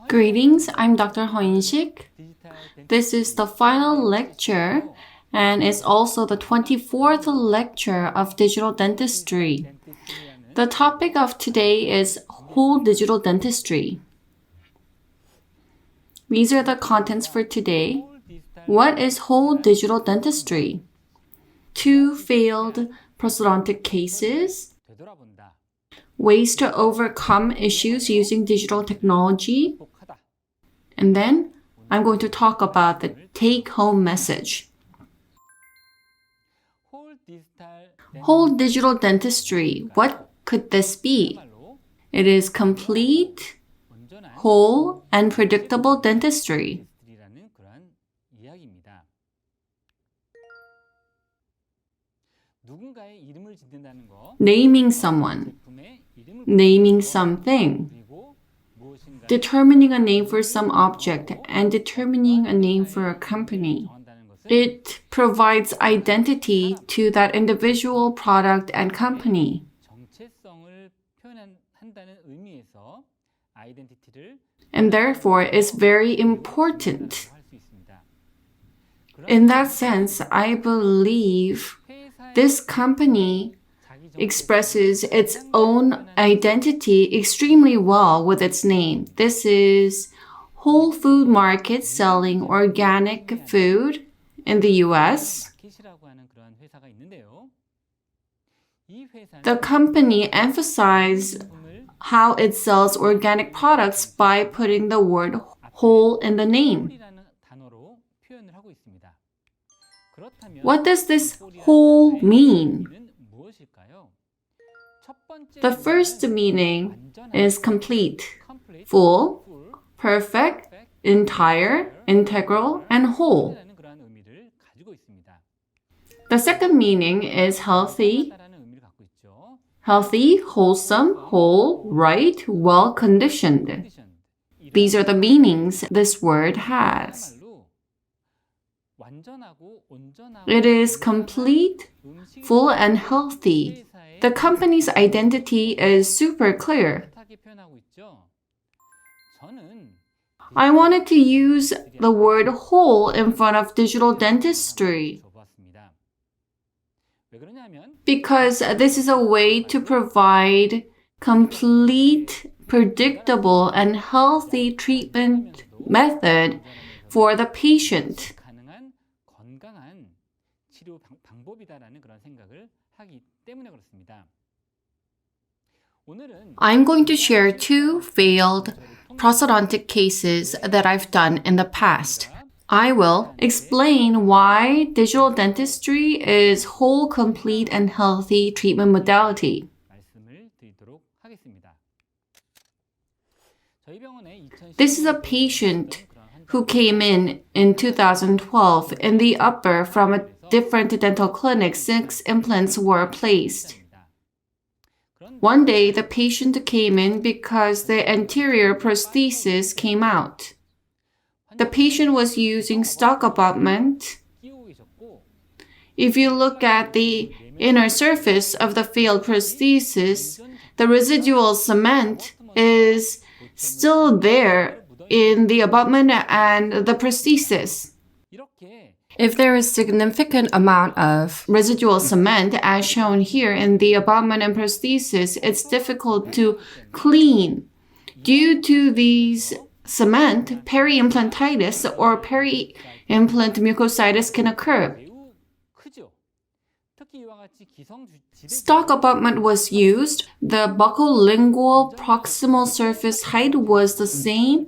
Greetings, I'm Dr. Hoin-sik. This is the final lecture and it's also the 24th lecture of digital dentistry. The topic of today is whole digital dentistry. These are the contents for today. What is whole digital dentistry? 2 failed prosthodontic cases. Ways to overcome issues using digital technology. And then I'm going to talk about the take-home message. Whole digital dentistry. What could this be? It is complete, whole, and predictable dentistry. Naming someone, naming something, determining a name for some object, and determining a name for a company. It provides identity to that individual product and company. And therefore is very important. In that sense, I believe this company expresses its own identity extremely well with its name. This is Whole Food Market selling organic food in the US. The company emphasizes how it sells organic products by putting the word whole in the name. What does this whole mean? The first meaning is complete, full, perfect, entire, integral, and whole. The second meaning is healthy, wholesome, whole, right, well-conditioned. These are the meanings this word has. It is complete, full, and healthy. The company's identity is super clear. I wanted to use the word whole in front of digital dentistry because this is a way to provide complete, predictable, and healthy treatment method for the patient. I'm going to share 2 failed prosthodontic cases that I've done in the past. I will explain why digital dentistry is whole, complete, and healthy treatment modality. This is a patient who came in 2012 in the upper from a different dental clinic. 6 implants were placed. One day, the patient came in because the anterior prosthesis came out. The patient was using stock abutment. If you look at the inner surface of the failed prosthesis, the residual cement is still there in the abutment and the prosthesis. If there is significant amount of residual cement, as shown here in the abutment and prosthesis, it's difficult to clean. Due to these cement, peri-implantitis or peri-implant mucositis can occur. Stock abutment was used. The buccolingual proximal surface height was the same,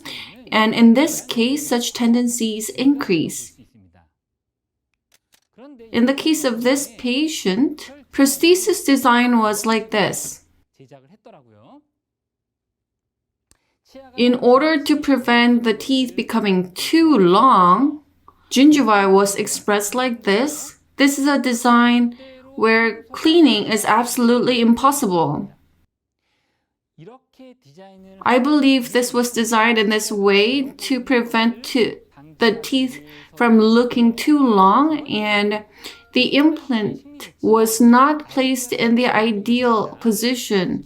and in this case, such tendencies increase. In the case of this patient, prosthesis design was like this. In order to prevent the teeth becoming too long, gingiva was expressed like this. This is a design where cleaning is absolutely impossible. I believe this was designed in this way to prevent the teeth from looking too long, and the implant was not placed in the ideal position.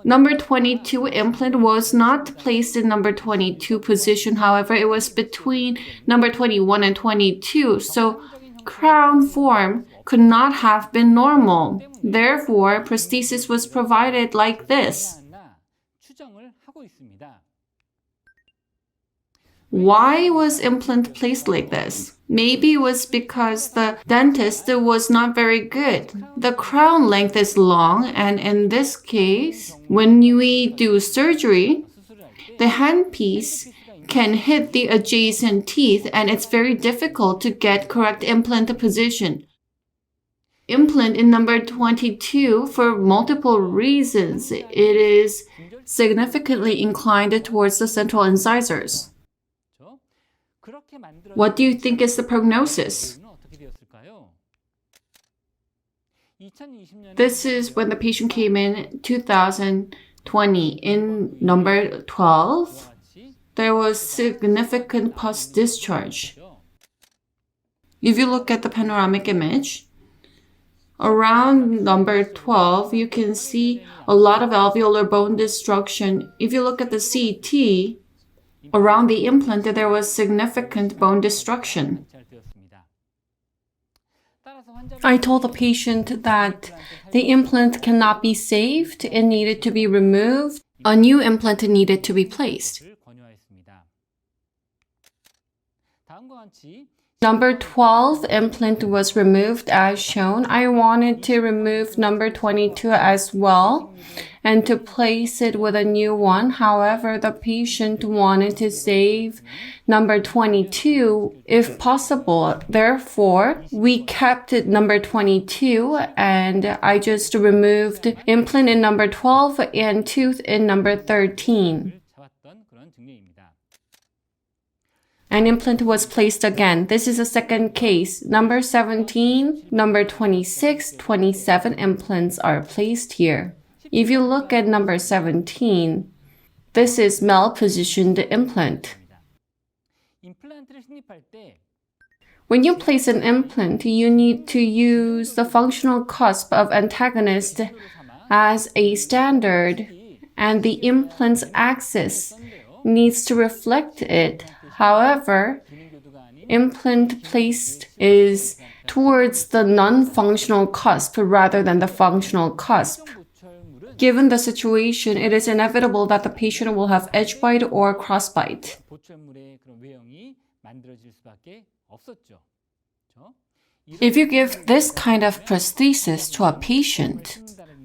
Number 22 implant was not placed in number 22 position. However, it was between number 21 and 22. So crown form could not have been normal. Therefore, prosthesis was provided like this. Why was implant placed like this? Maybe it was because the dentist was not very good. The crown length is long, and in this case, when we do surgery, the handpiece can hit the adjacent teeth, and it's very difficult to get correct implant position. Implant in number 22, for multiple reasons, it is significantly inclined towards the central incisors. What do you think is the prognosis? This is when the patient came in 2020. In number 12, there was significant pus discharge. If you look at the panoramic image, around number 12, you can see a lot of alveolar bone destruction. If you look at the CT, around the implant, there was significant bone destruction. I told the patient that the implant cannot be saved. It needed to be removed. A new implant needed to be placed. Number 12 implant was removed as shown. I wanted to remove number 22 as well and to place it with a new one. However, the patient wanted to save number 22 if possible. Therefore, we kept it number 22 and I just removed implant in number 12 and tooth in number 13. An implant was placed again. This is a second case. Number 17, number 26, 27 implants are placed here. If you look at number 17, this is malpositioned implant. When you place an implant, you need to use the functional cusp of antagonist as a standard, and the implant's axis needs to reflect it. However, implant placed is towards the non-functional cusp rather than the functional cusp. Given the situation, it is inevitable that the patient will have edge bite or cross bite. If you give this kind of prosthesis to a patient,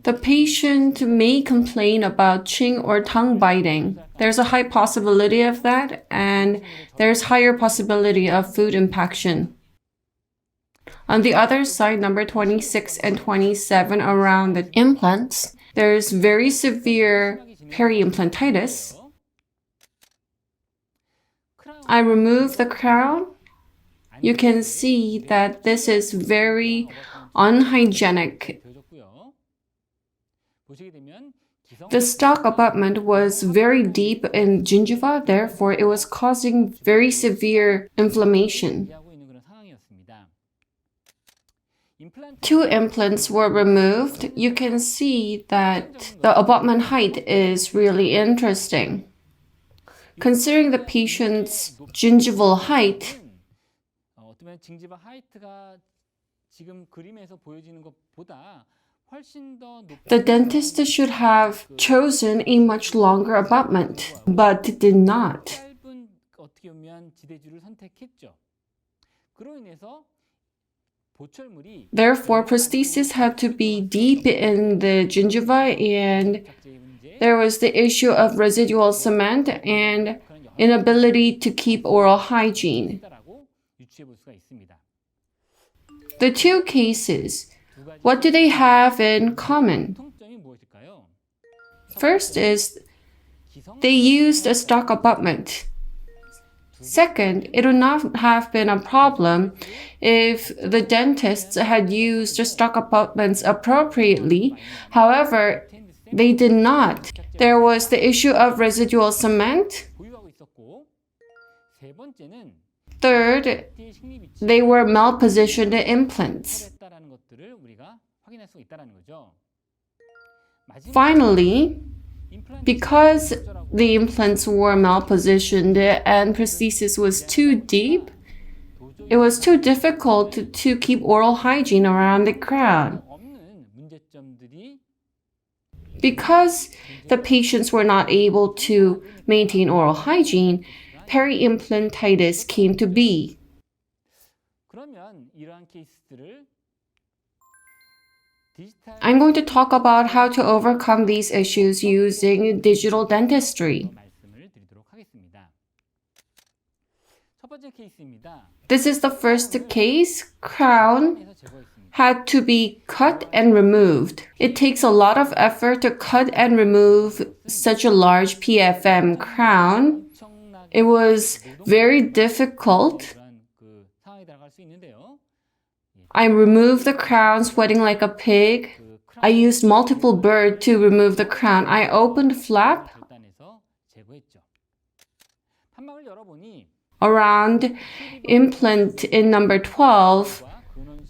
the patient may complain about ching or tongue biting. There's a high possibility of that, and there's higher possibility of food impaction. On the other side, number 26 and 27 around the implants, there's very severe peri-implantitis. I remove the crown. You can see that this is very unhygienic. The stalk abutment was very deep in gingiva, therefore it was causing very severe inflammation. 2 implants were removed. You can see that the abutment height is really interesting. Considering the patient's gingival height, the dentist should have chosen a much longer abutment, but did not. Therefore, prosthesis had to be deep in the gingiva, and there was the issue of residual cement and inability to keep oral hygiene. The 2 cases, what do they have in common? First is they used a stalk abutment. Second, it would not have been a problem if the dentists had used stalk abutments appropriately. However, they did not. There was the issue of residual cement. Third, they were malpositioned implants. Finally, Because the implants were malpositioned and prosthesis was too deep, it was too difficult to keep oral hygiene around the crown. Because the patients were not able to maintain oral hygiene, peri-implantitis came to be. I'm going to talk about how to overcome these issues using digital dentistry. This is the first case. Crown had to be cut and removed. It takes a lot of effort to cut and remove such a large PFM crown. It was very difficult. I removed the crown sweating like a pig. I used multiple burrs to remove the crown. I opened flap around implant in number 12.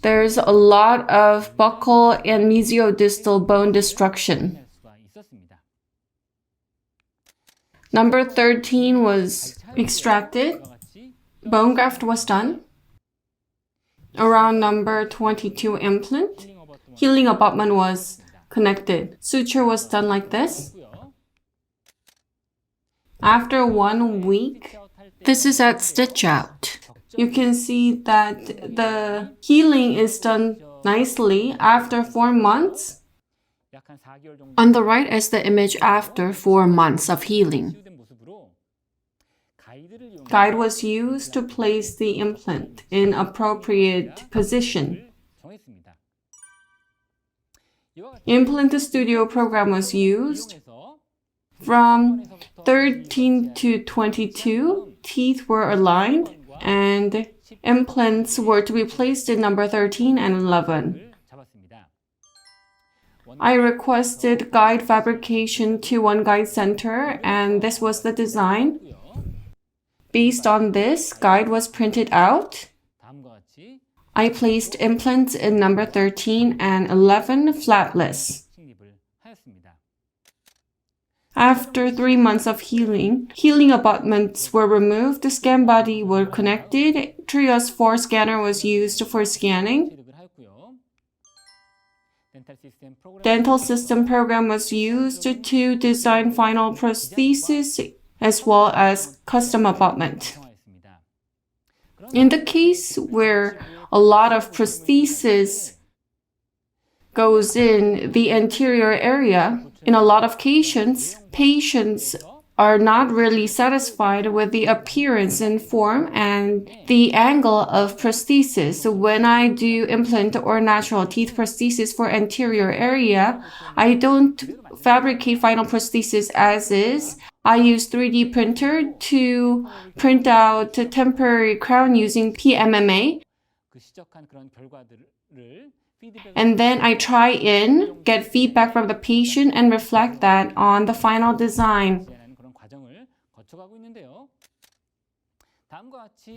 There's a lot of buccal and mesiodistal bone destruction. Number 13 was extracted. Bone graft was done. Around number 22 implant, healing abutment was connected. Suture was done like this. After 1 week, this is at stitch out. You can see that the healing is done nicely after 4 months. On the right is the image after 4 months of healing. Guide was used to place the implant in appropriate position. Implant Studio program was used. From 13 to 22, teeth were aligned and implants were to be placed in number 13 and 11. I requested guide fabrication to one guide center, and this was the design. Based on this, guide was printed out. I placed implants in number 13 and 11 flatless. After 3 months of healing abutments were removed, the scan body were connected. Trios 4 scanner was used for scanning. Dental system program was used to design final prosthesis as well as custom abutment. In the case where a lot of prosthesis goes in the anterior area, in a lot of cases, patients are not really satisfied with the appearance and form and the angle of prosthesis. So when I do implant or natural teeth prosthesis for anterior area, I don't fabricate final prosthesis as is. I use 3D printer to print out a temporary crown using PMMA. And then I try in, get feedback from the patient, and reflect that on the final design.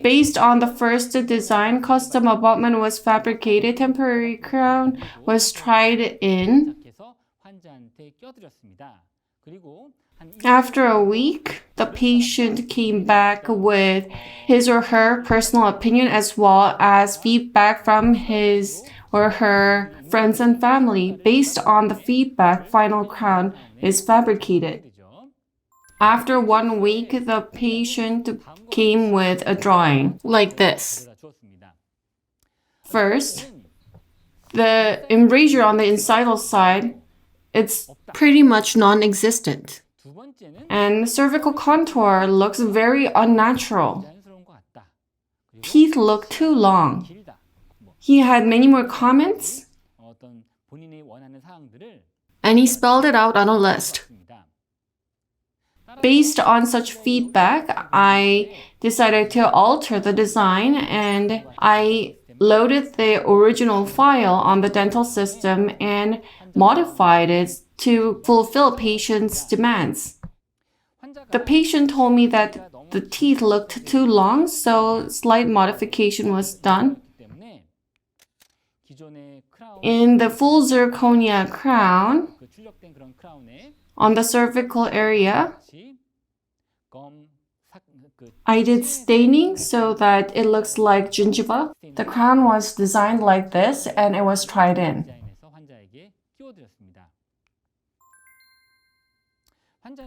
Based on the first design, custom abutment was fabricated, temporary crown was tried in. After a week, the patient came back with his or her personal opinion as well as feedback from his or her friends and family. Based on the feedback, final crown is fabricated. After 1 week, the patient came with a drawing like this. First, the embrasure on the incisal side, it's pretty much non-existent. And cervical contour looks very unnatural. Teeth look too long. He had many more comments, and he spelled it out on a list. Based on such feedback, I decided to alter the design, and I loaded the original file on the dental system and modified it to fulfill patient's demands. The patient told me that the teeth looked too long, so slight modification was done. In the full zirconia crown, On the cervical area, I did staining so that it looks like gingiva. The crown was designed like this and it was tried in.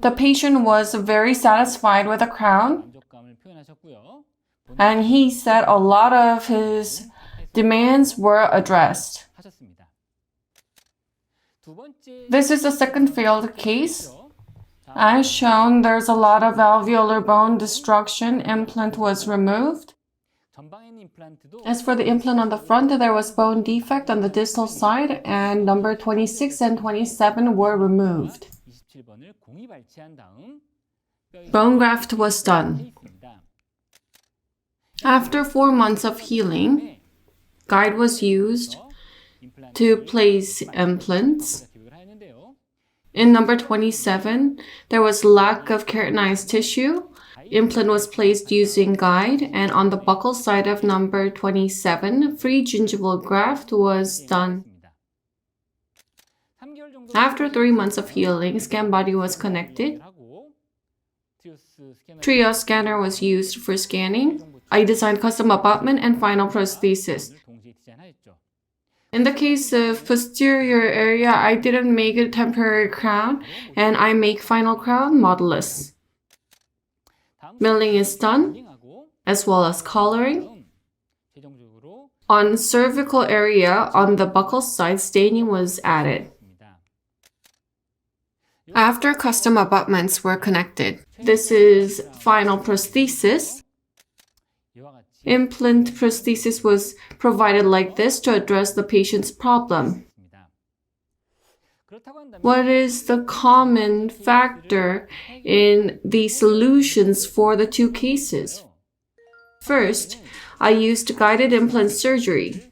The patient was very satisfied with the crown and he said a lot of his demands were addressed. This is the second failed case. As shown, there's a lot of alveolar bone destruction. Implant was removed. As for the implant on the front, there was bone defect on the distal side and number 26 and 27 were removed. Bone graft was done. After 4 months of healing, guide was used to place implants. In number 27, there was lack of keratinized tissue. Implant was placed using guide, and on the buccal side of number 27, free gingival graft was done. After 3 months of healing, scan body was connected. Trios scanner was used for scanning. I designed custom abutment and final prosthesis. In the case of posterior area, I didn't make a temporary crown and I make final crown modelless. Milling is done, as well as collaring. On cervical area, on the buccal side, staining was added. After custom abutments were connected, this is final prosthesis. Implant prosthesis was provided like this to address the patient's problem. What is the common factor in the solutions for the two cases? First, I used guided implant surgery.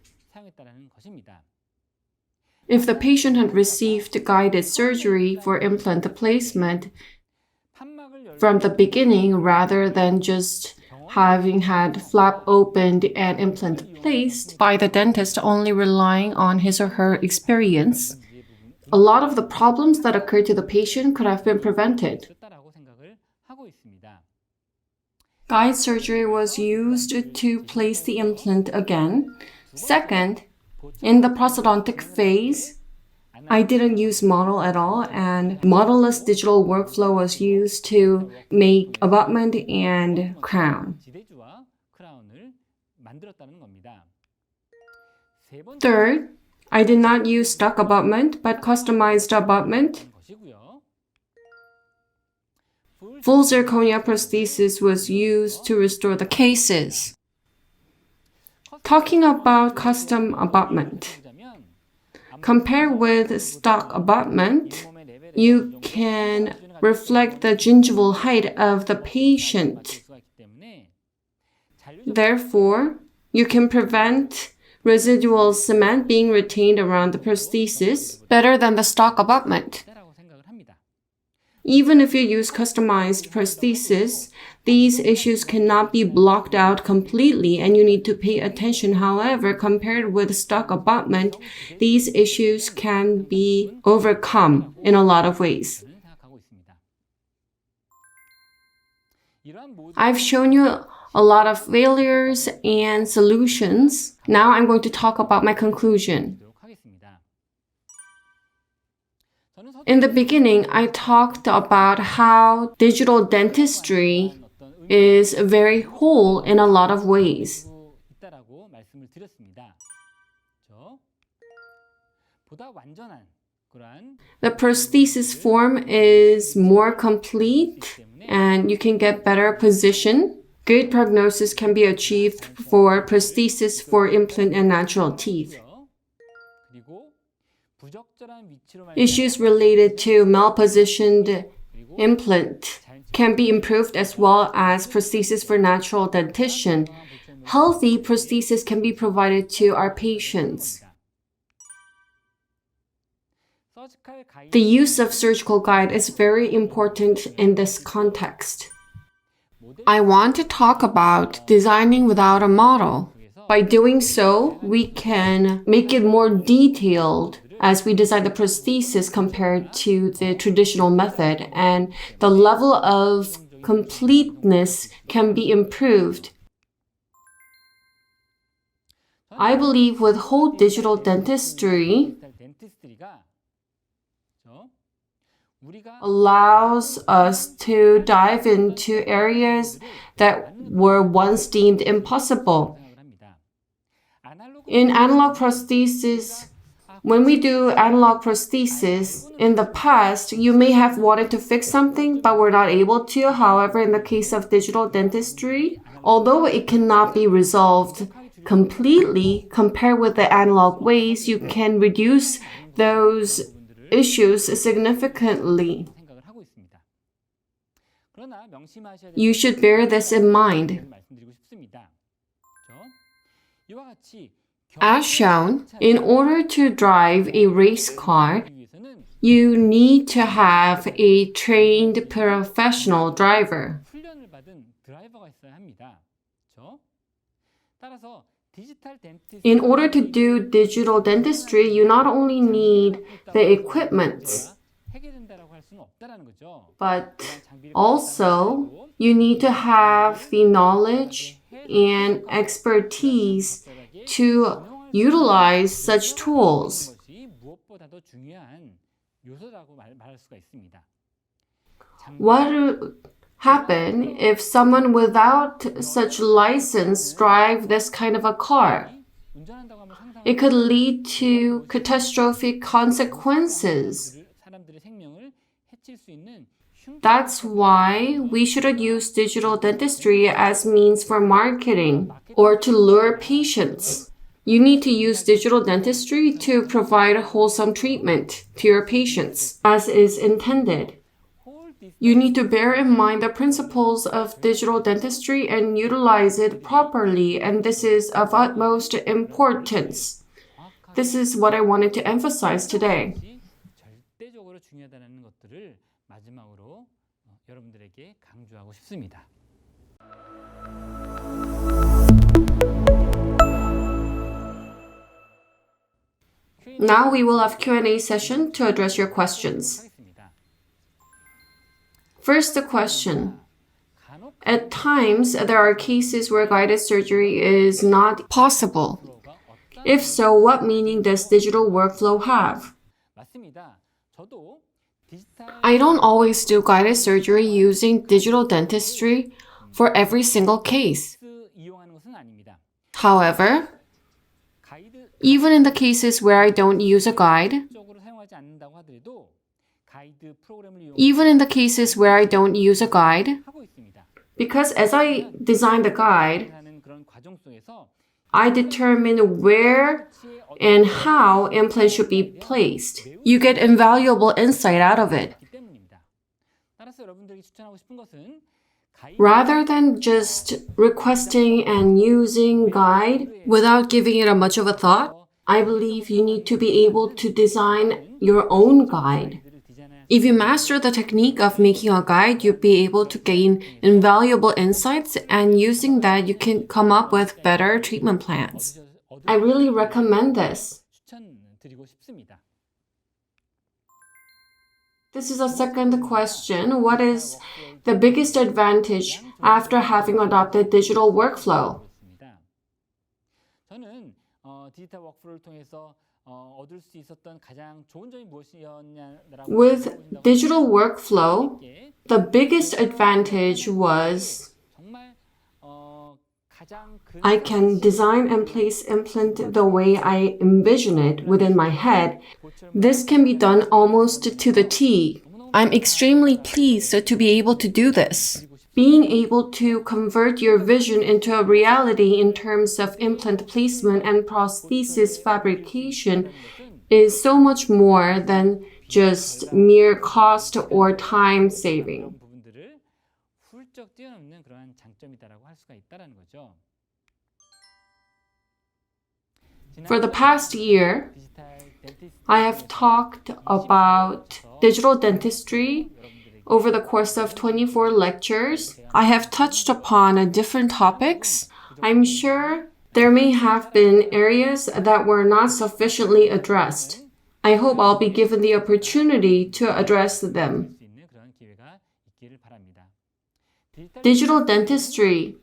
If the patient had received guided surgery for implant placement from the beginning rather than just having had flap opened and implant placed by the dentist only relying on his or her experience, a lot of the problems that occurred to the patient could have been prevented. Guide surgery was used to place the implant again. Second, in the prosthodontic phase, I didn't use model at all, and model-less digital workflow was used to make abutment and crown. Third, I did not use stock abutment, but customized abutment. Full zirconia prosthesis was used to restore the cases. Talking about custom abutment. Compared with stock abutment, you can reflect the gingival height of the patient. Therefore, you can prevent residual cement being retained around the prosthesis better than the stock abutment. Even if you use customized prosthesis, these issues cannot be blocked out completely and you need to pay attention. However, compared with stock abutment, these issues can be overcome in a lot of ways. I've shown you a lot of failures and solutions. Now I'm going to talk about my conclusion. In the beginning, I talked about how digital dentistry is very whole in a lot of ways. The prosthesis form is more complete and you can get better position. Good prognosis can be achieved for prosthesis for implant and natural teeth. Issues related to malpositioned implant can be improved as well as prosthesis for natural dentition. Healthy prosthesis can be provided to our patients. The use of surgical guide is very important in this context. I want to talk about designing without a model. By doing so, we can make it more detailed as we design the prosthesis compared to the traditional method, and the level of completeness can be improved. I believe with whole digital dentistry allows us to dive into areas that were once deemed impossible. In analog prosthesis, when we do analog prosthesis, in the past, you may have wanted to fix something but were not able to. However, in the case of digital dentistry, although it cannot be resolved completely, compared with the analog ways, you can reduce those issues significantly. You should bear this in mind. As shown, in order to drive a race car, you need to have a trained professional driver. In order to do digital dentistry, you not only need the equipment, but also you need to have the knowledge and expertise to utilize such tools. What would happen if someone without such license drive this kind of a car? It could lead to catastrophic consequences. That's why we shouldn't use digital dentistry as means for marketing or to lure patients. You need to use digital dentistry to provide wholesome treatment to your patients, as is intended. You need to bear in mind the principles of digital dentistry and utilize it properly, and this is of utmost importance. This is what I wanted to emphasize today. Now we will have Q&A session to address your questions. First, the question. At times, there are cases where guided surgery is not possible. If so, what meaning does digital workflow have? I don't always do guided surgery using digital dentistry for every single case. However, even in the cases where I don't use a guide, because as I design the guide, I determine where and how implants should be placed. You get invaluable insight out of it. Rather than just requesting and using guide without giving it much of a thought, I believe you need to be able to design your own guide. If you master the technique of making a guide, you'll be able to gain invaluable insights, and using that, you can come up with better treatment plans. I really recommend this. This is a second question. What is the biggest advantage after having adopted digital workflow? With digital workflow, the biggest advantage was I can design and place implant the way I envision it within my head. This can be done almost to the T. I'm extremely pleased to be able to do this. Being able to convert your vision into a reality in terms of implant placement and prosthesis fabrication is so much more than just mere cost or time saving. For the past year, I have talked about digital dentistry over the course of 24 lectures. I have touched upon different topics. I'm sure there may have been areas that were not sufficiently addressed. I hope I'll be given the opportunity to address them. Digital dentistry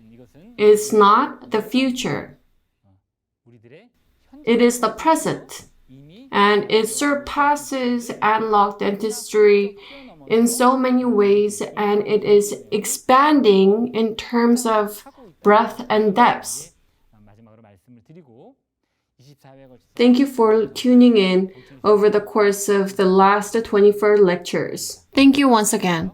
is not the future. It is the present, and it surpasses analog dentistry in so many ways, and it is expanding in terms of breadth and depth. Thank you for tuning in over the course of the last 24 lectures. Thank you once again.